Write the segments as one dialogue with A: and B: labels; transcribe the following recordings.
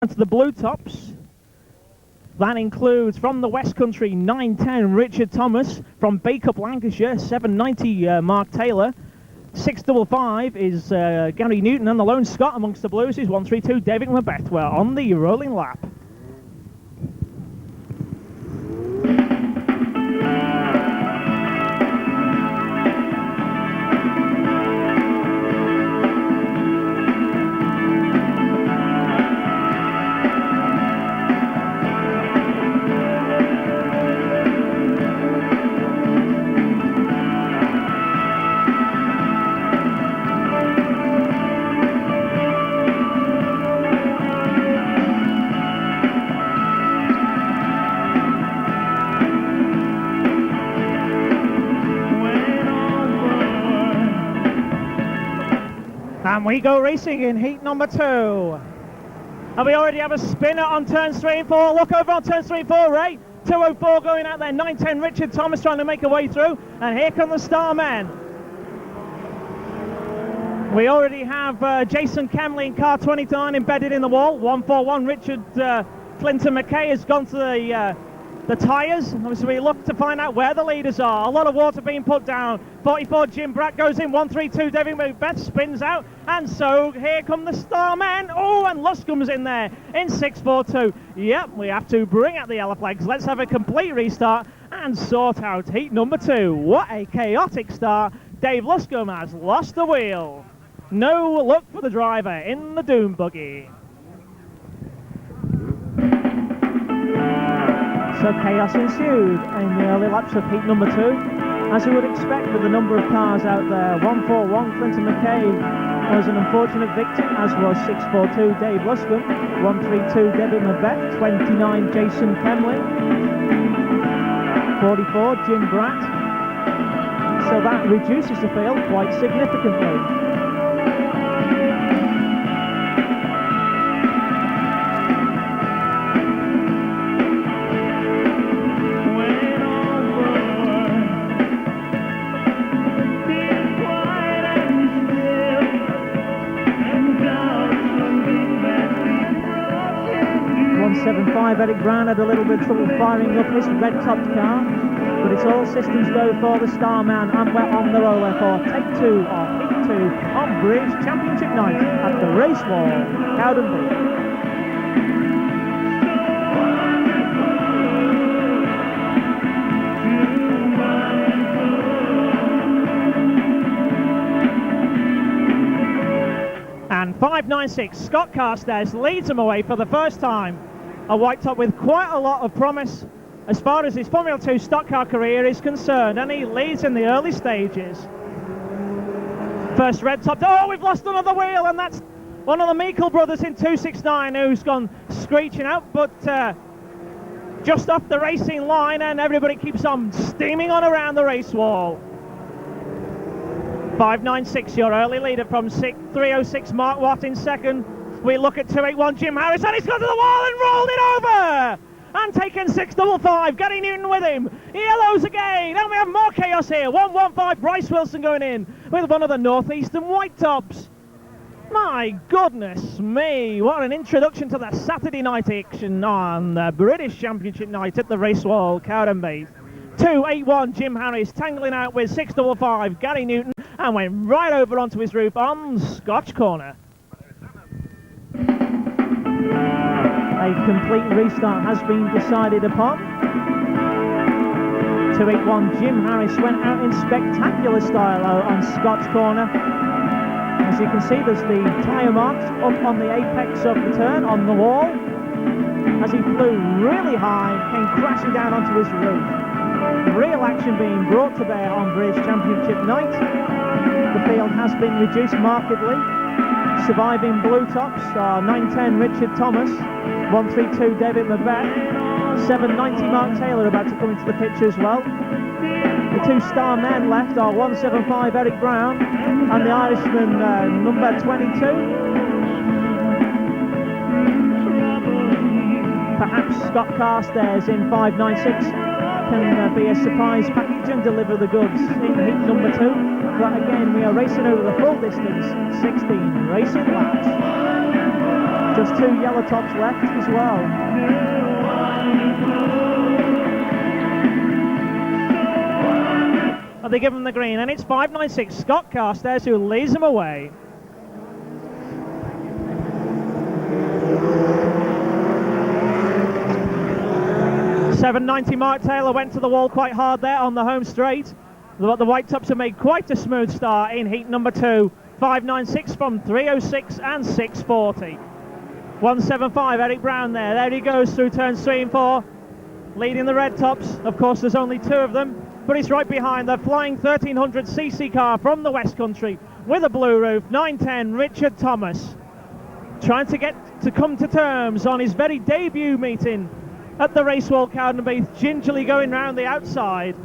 A: To the blue tops. That includes from the West Country 910 Richard Thomas, from Bacup Lancashire 790 Mark Taylor, 655 is Gary Newton, and the lone Scot amongst the blues is 132 David Mabeth. We're on the rolling lap. And we go racing in heat number 2. And we already have a spinner on turns 3 and 4. Look over on turns 3 and 4, Ray. 204 going out there. 910 Richard Thomas trying to make a way through. And here come the Starmen. We already have Jason Kemley in car 29 embedded in the wall. 141 Richard Clinton McKay has gone to the tyres. Obviously we look to find out where the leaders are. A lot of water being put down. 44 Jim Bratt goes in. 132 David Mabeth spins out. And so here come the Starmen. Oh, and Luscombe's in there in 642. Yep, we have to bring out the yellow flags. Let's have a complete restart and sort out heat number 2. What a chaotic start. Dave Luscombe has lost the wheel. No luck for the driver in the Doom buggy. So chaos ensued in the early laps of heat number 2. As you would expect with the number of cars out there, 141 Clinton McKay was an unfortunate victim, as was 642 Dave Luscombe, 132 David Mabeth, 29 Jason Kemley, 44 Jim Bratt. So that reduces the field quite significantly. Eric Brown had a little bit of trouble firing up his red-topped car, but it's all systems go for the Starman, and we're on the roller for take 2 of heat 2 on British Championship night at the Race Wall, Cowdenbeath. And 596 Scott Carstairs leads them away for the first time. A white top with quite a lot of promise as far as his Formula 2 stock car career is concerned, and he leads in the early stages. First red top. Oh, we've lost another wheel, and that's one of the Meikle brothers in 269 who's gone screeching out, but just off the racing line, and everybody keeps on steaming on around the race wall. 596, your early leader from 306 Mark Watt in second. We look at 281 Jim Harris, and he's gone to the wall and rolled it over! And taken 655, Gary Newton with him. Yellows again, and we have more chaos here. 115 Bryce Wilson going in with one of the Northeastern white tops. My goodness me, what an introduction to the Saturday night action on the British Championship night at the Race Wall, Cowdenbeath. 281 Jim Harris tangling out with 655 Gary Newton, and went right over onto his roof on Scotch Corner. A complete restart has been decided upon. 281 Jim Harris went out in spectacular style on Scotch Corner. As you can see, there's the tyre marks up on the apex of the turn on the wall. As he flew really high, came crashing down onto his roof. Real action being brought to bear on British Championship night. The field has been reduced markedly. Surviving blue tops are 910 Richard Thomas, 132 David Mabeth, 790 Mark Taylor about to come into the picture as well. The 2 Starmen left are 175 Eric Brown and the Irishman number 22. Perhaps Scott Carstairs in 596 can be a surprise package and deliver the goods in heat number 2. But again, we are racing over the full distance, 16 racing laps. Just 2 yellow tops left as well. But they give him the green, and it's 596 Scott Carstairs who leads them away. $7.90 Mark Taylor went to the wall quite hard there on the home straight. But the white tops have made quite a smooth start in heat number 2. 596 from 306 and 640. 175 Eric Brown there. There he goes through turns 3 and 4. Leading the red tops. Of course, there's only 2 of them, but he's right behind the flying 1300cc car from the West Country with a blue roof. 910 Richard Thomas. Trying to come to terms on his very debut meeting at the Racewall Cowdenbeath, gingerly going round the outside.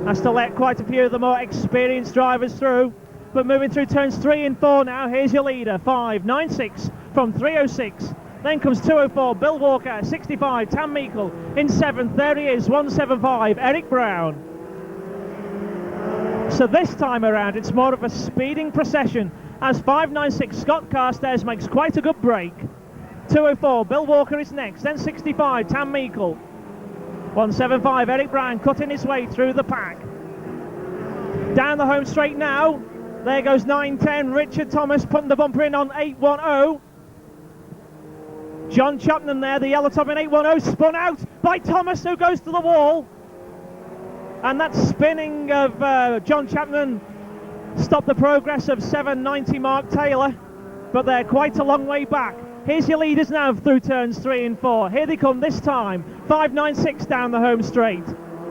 A: Has to let quite a few of the more experienced drivers through, but moving through turns 3 and 4 now. Here's your leader, 596 from 306. Then comes 204 Bill Walker, 65 Tam Meikle in 7th. There he is, 175 Eric Brown. So this time around it's more of a speeding procession as 596 Scott Carstairs makes quite a good break. 204 Bill Walker is next, then 65 Tam Meikle. 175 Eric Brown cutting his way through the pack. Down the home straight now. There goes 910 Richard Thomas putting the bumper in on 810. John Chapman there, the yellow top in 810, spun out by Thomas who goes to the wall. And that spinning of John Chapman stopped the progress of 790 Mark Taylor, but they're quite a long way back. Here's your leaders now through turns 3 and 4. Here they come this time. 596 down the home straight.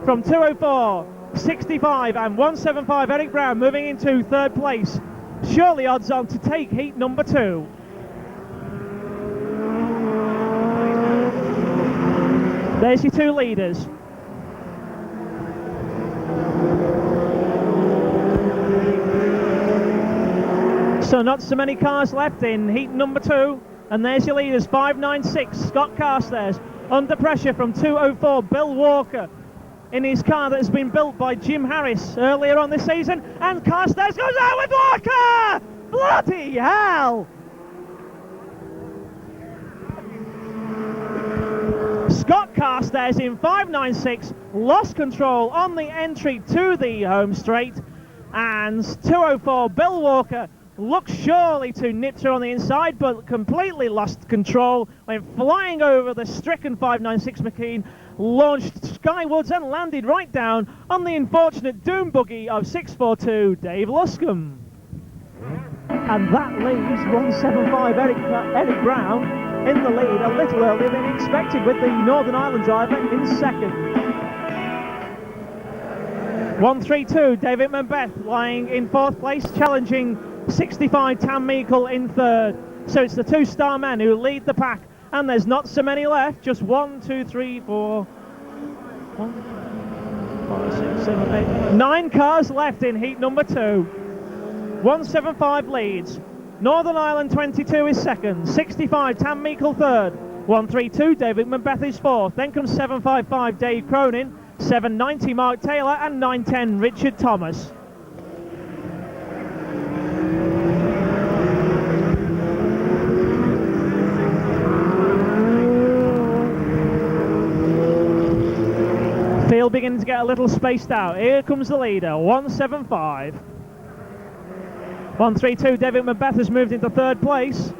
A: From 204, 65 and 175 Eric Brown moving into 3rd place. Surely odds on to take heat number 2. There's your 2 leaders. So not so many cars left in heat number 2. And there's your leaders, 596 Scott Carstairs under pressure from 204 Bill Walker in his car that has been built by Jim Harris earlier on this season, and Carstairs goes out with Walker! Bloody hell! Scott Carstairs in 596 lost control on the entry to the home straight, and 204 Bill Walker looked surely to nip through on the inside, but completely lost control, went flying over the stricken 596 McKean, launched skywards and landed right down on the unfortunate doom buggy of 642 Dave Luscombe. And that leaves 175 Eric Brown in the lead a little earlier than expected, with the Northern Ireland driver in 2nd. 132 David Macbeth lying in 4th place, challenging 65 Tam Meikle in 3rd. So it's the 2 star men who lead the pack, and there's not so many left. Just 1, 2, 3, 4, 5, 6, 7, 8, 9 cars left in heat number 2. 175 leads. Northern Ireland 22 is 2nd. 65 Tam Meikle 3rd. 132 David Macbeth is 4th. Then comes 755 Dave Cronin, 790 Mark Taylor, and 910 Richard Thomas. Field beginning to get a little spaced out. Here comes the leader, 175. 132 David Macbeth has moved into 3rd place.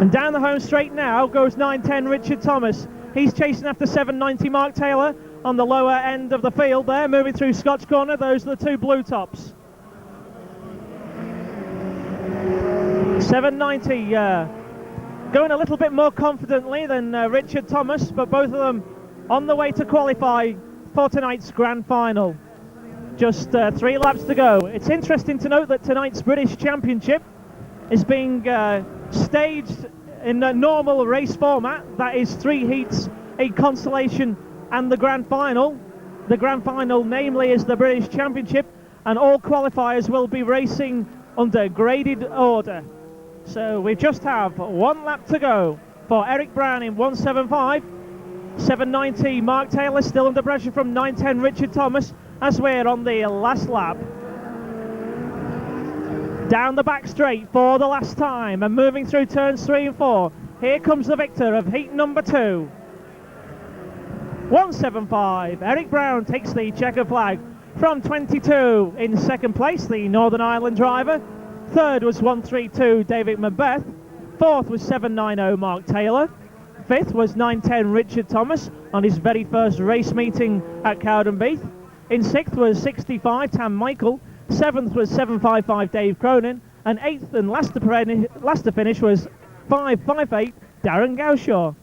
A: And down the home straight now goes 910 Richard Thomas. He's chasing after 790 Mark Taylor on the lower end of the field there, moving through Scotch Corner. Those are the 2 blue tops. 790 going a little bit more confidently than Richard Thomas, but both of them on the way to qualify for tonight's grand final. Just 3 laps to go. It's interesting to note that tonight's British Championship is being staged in a normal race format. That is 3 heats, a consolation and the grand final. The grand final namely is the British Championship, and all qualifiers will be racing under graded order. So we just have 1 lap to go for Eric Brown in 175. 790 Mark Taylor still under pressure from 910 Richard Thomas as we're on the last lap. Down the back straight for the last time and moving through turns 3 and 4. Here comes the victor of heat number 2. 175. Eric Brown takes the checkered flag from 22. In second place, the Northern Ireland driver. Third was 132 David Macbeth. Fourth was 790 Mark Taylor. Fifth was 910 Richard Thomas on his very first race meeting at Cowdenbeath. In sixth was 65 Tam Michael. Seventh was 755 Dave Cronin. And eighth and last to finish was 558 Darren Gaushaw.